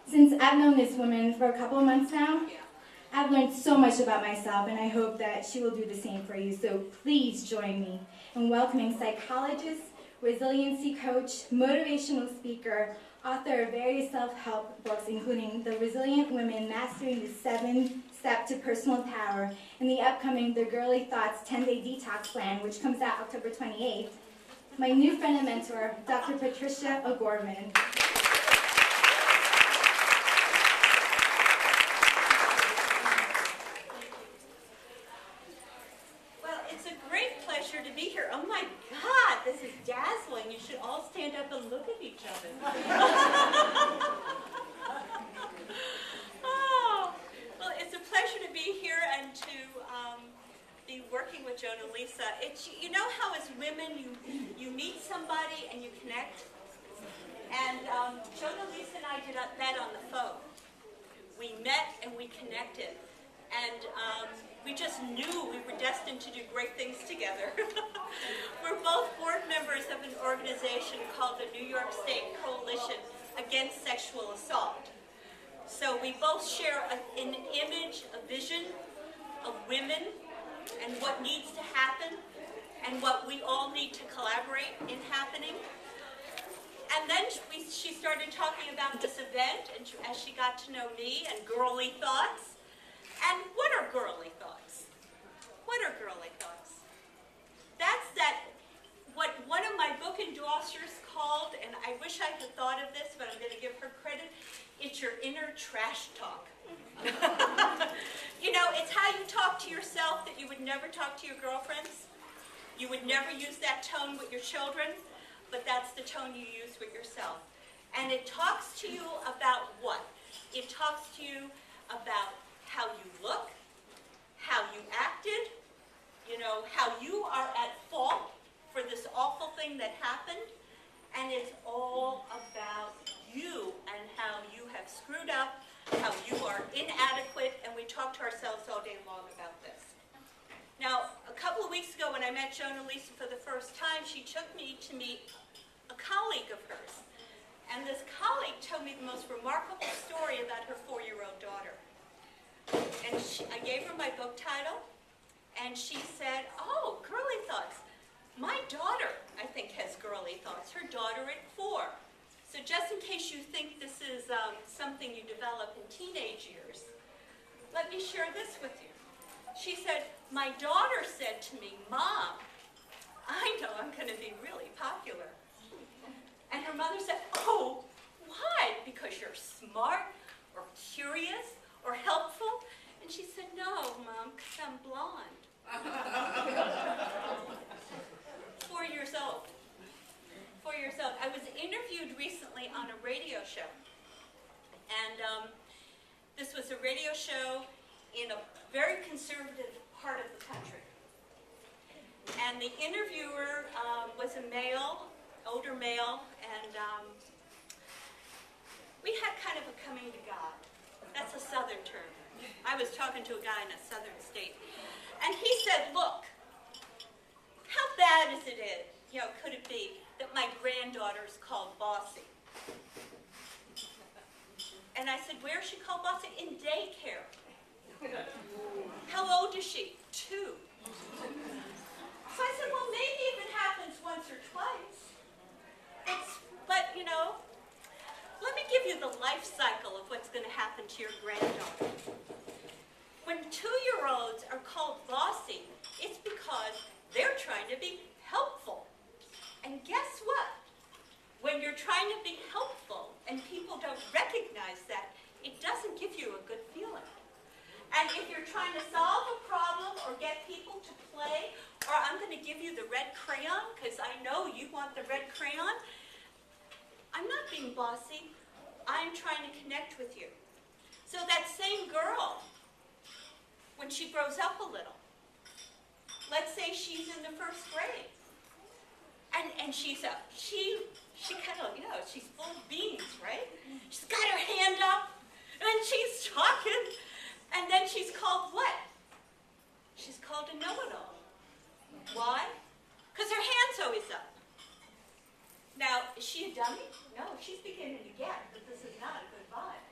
Since I've known this woman for a couple of months now, I've learned so much about myself, and I hope that she will do the same for you. So please join me in welcoming psychologist, resiliency coach, motivational speaker, author of various self-help books, including The Resilient Women, Mastering the 7-Step to Personal Power, and the upcoming The Girly Thoughts 10-Day Detox Plan, which comes out October 28th, my new friend and mentor, Dr. Patricia O'Gorman. Well, it's a great pleasure to be here. Oh my God, this is dazzling. You should all stand up and look at each other. Oh, well, it's a pleasure to be here and to be working with Joan and Lisa. It's, you know how as women you meet somebody and you connect? And Joan and Lisa and I met on the phone. We met and we connected. And we just knew we were destined to do great things together. We're both board members of an organization called the New York State Coalition Against Sexual Assault. So we both share an image, a vision of women and what needs to happen and what we all need to collaborate in happening. And then she started talking about this event, and as she got to know me and Girly Thoughts. And what are girly thoughts? What are girly thoughts? That's what one of my book endorsers called, and I wish I had thought of this, but I'm going to give her credit, it's your inner trash talk. You know, it's how you talk to yourself that you would never talk to your girlfriends. You would never use that tone with your children, but that's the tone you use with yourself. And it talks to you about what? It talks to you about how you look, how you acted, you know, how you are at fault for this awful thing that happened, and it's all about you and how you have screwed up, how you are inadequate, and we talk to ourselves all day long about this. Now, a couple of weeks ago when I met Joan and Lisa for the first time, she took me to meet a colleague of hers, and this colleague told me the most remarkable story about her 4-year-old daughter. And I gave her my book title, and she said, oh, Girly Thoughts. My daughter, I think, has girly thoughts. Her daughter at 4. So just in case you think this is something you develop in teenage years, let me share this with you. She said, my daughter said to me, Mom, I know I'm going to be really popular. And her mother said, oh, why? Because you're smart or curious or helpful? And she said, no, Mom, because I'm blonde. 4 years old. 4 years old. I was interviewed recently on a radio show. And this was a radio show in a very conservative part of the country. And the interviewer was a male, older male, and we had kind of a coming to God. That's a southern term. I was talking to a guy in a southern state. And he said, look, how bad could it be that my granddaughter's called Bossy? And I said, where is she called Bossy? In daycare. How old is she? 2. So I said, well, maybe if it happens once or twice. But, you know, let me give you the life cycle of what's going to happen to your granddaughter. When 2-year-olds are called bossy, it's because they're trying to be helpful. And guess what? When you're trying to be helpful and people don't recognize that, it doesn't give you a good feeling. And if you're trying to solve a problem or get people to play, or I'm going to give you the red crayon because I know you want the red crayon, I'm not being bossy. I'm trying to connect with you. So that same girl, when she grows up a little, let's say she's in the 1st grade, and she kind of, she's full of beans, right? She's got her hand up, and she's talking, and then she's called what? She's called a know-it-all. Why? Because her hand's always up. Now, is she a dummy? No, she's beginning to get that this is not a good vibe.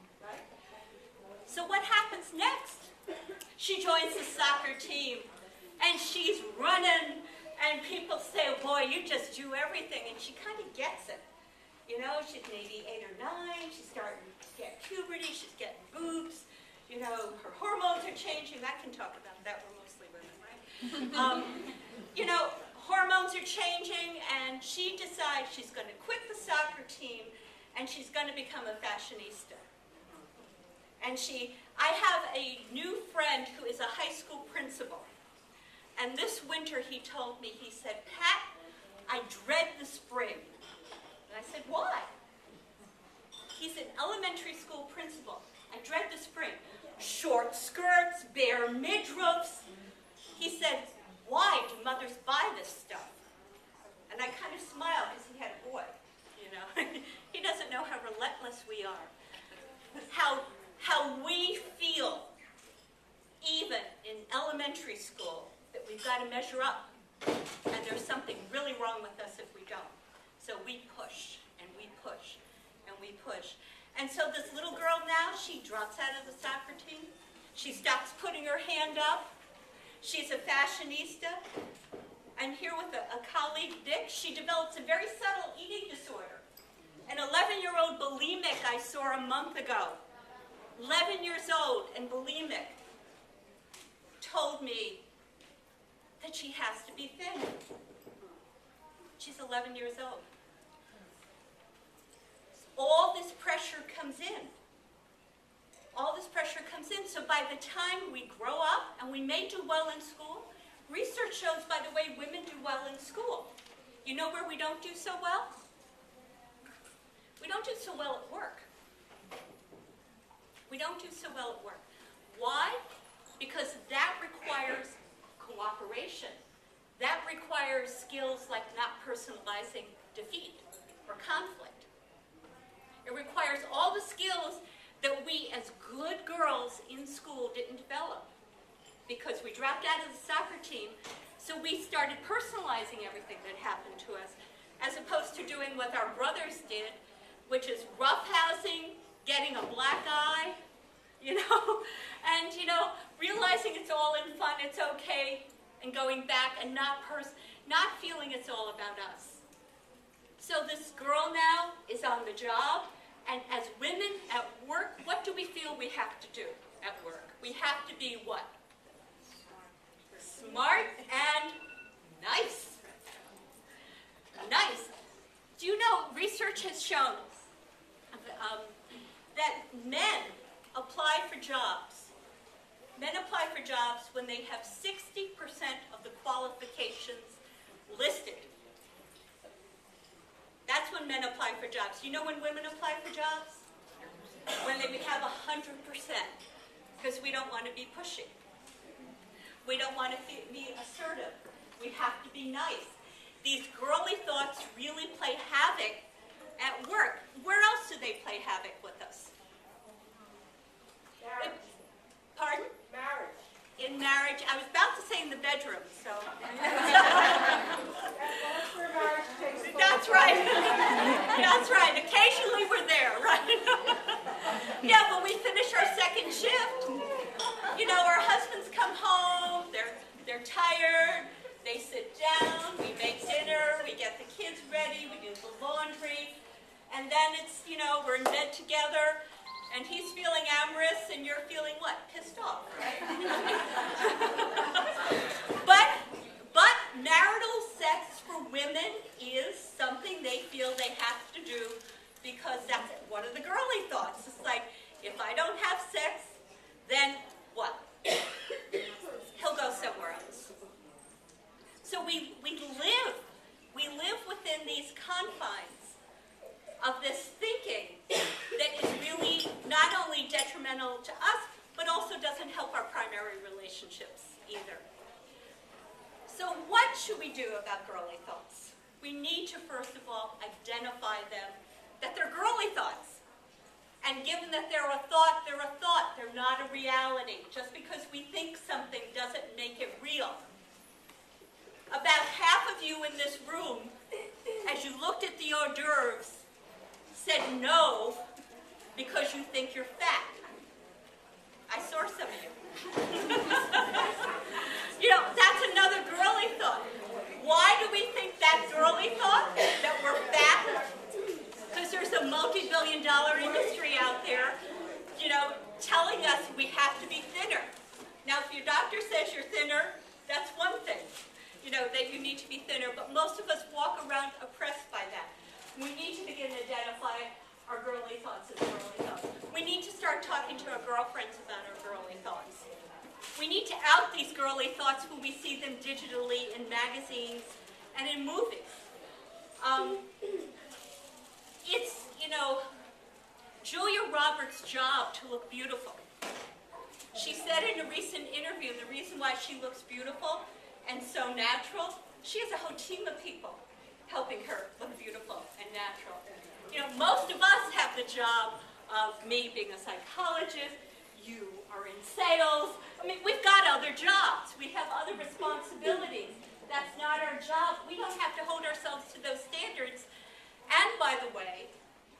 So what happens next? She joins the soccer team, and she's running, and people say, boy, you just do everything, and she kind of gets it. You know, she's maybe 8 or 9, she's starting to get puberty, she's getting boobs, you know, her hormones are changing. I can talk about that, we're mostly women, right? You know, hormones are changing, and she decides she's going to quit the soccer team, and she's going to become a fashionista. And I have a new friend who is a high school principal. And this winter he told me, he said, Pat, I dread the spring. And I said, why? He's an elementary school principal. I dread the spring. Short skirts, bare midriffs. He said, why do mothers buy this stuff? And I kind of smiled because he had a boy, you know. He doesn't know how relentless we are. How we feel, even in elementary school, that we've got to measure up. And there's something really wrong with us if we don't. So we push, and we push, and we push. And so this little girl now, she drops out of the soccer team. She stops putting her hand up. She's a fashionista. And here with a colleague, Dick, she develops a very subtle eating disorder. An 11-year-old bulimic I saw a month ago, 11 years old and bulimic, told me that she has to be thin. She's 11 years old. All this pressure comes in. All this pressure comes in. So by the time we grow up, and we may do well in school, research shows, by the way, women do well in school. You know where we don't do so well? We don't do so well at work. We don't do so well at work. Why? Because that requires cooperation. That requires skills like not personalizing defeat or conflict. It requires all the skills that we as good girls in school didn't develop because we dropped out of the soccer team, so we started personalizing everything that happened to us as opposed to doing what our brothers did, which is roughhousing, getting a black eye, you know, and, you know, realizing it's all in fun, it's okay, and going back and not feeling it's all about us. So this girl now is on the job, and as women at work, what do we feel we have to do at work? We have to be what? Smart and nice. Nice. Do you know, research has shown that men apply for jobs. Men apply for jobs when they have 60% of the qualifications listed. That's when men apply for jobs. You know when women apply for jobs? When they have 100%, because we don't want to be pushy. We don't want to be assertive. We have to be nice. These girly thoughts really play havoc at work. Where else do they play havoc with us? Marriage. Pardon? Marriage. In marriage. I was about to say in the bedroom, so. That's right. That's right. Occasionally we're there, right? Yeah, when we finish our second shift, you know, our husbands come home, they're tired, they sit down, we make dinner, we get the kids ready, we do the laundry, and then it's, you know, we're in bed together, and he's feeling amorous, and you're feeling what? Pissed off, right? But marital sex for women is something they feel they have to do because that's one of the girly thoughts. It's like, if I don't have sex, then what? He'll go somewhere else. So we live within these confines of this thinking that is really not only detrimental to us, but also doesn't help our primary relationships either. So what should we do about girly thoughts? We need to, first of all, identify them, that they're girly thoughts. And given that they're a thought, they're not a reality. Just because we think something doesn't make it real. About half of you in this room, as you looked at the hors d'oeuvres, said no because you think you're fat. if your doctor says you're thinner, that's one thing, you know, that you need to be thinner, but most of us walk around oppressed by that. We need to begin to identify our girly thoughts as girly thoughts. We need to start talking to our girlfriends about our girly thoughts. We need to out these girly thoughts when we see them digitally in magazines and in movies. It's, you know, Julia Roberts' job to look beautiful. She said in a recent interview the reason why she looks beautiful and so natural, she has a whole team of people helping her look beautiful and natural. You know, most of us have the job of me being a psychologist, you are in sales. I mean, we've got other jobs. We have other responsibilities. That's not our job. We don't have to hold ourselves to those standards. And by the way,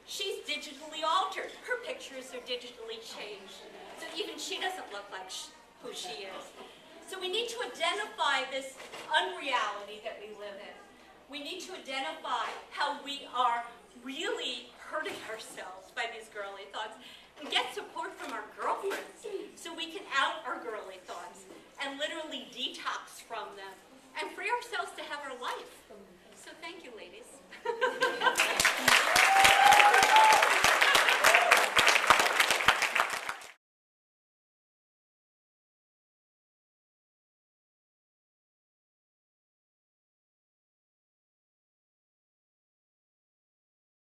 she's digitally altered. Her pictures are digitally changed. So even she doesn't look like who she is. So we need to identify this unreality that we live in. We need to identify how we are really hurting ourselves by these girly thoughts and get support from our girlfriends so we can out our girly thoughts and literally detox from them and free ourselves to have our life. So thank you, ladies.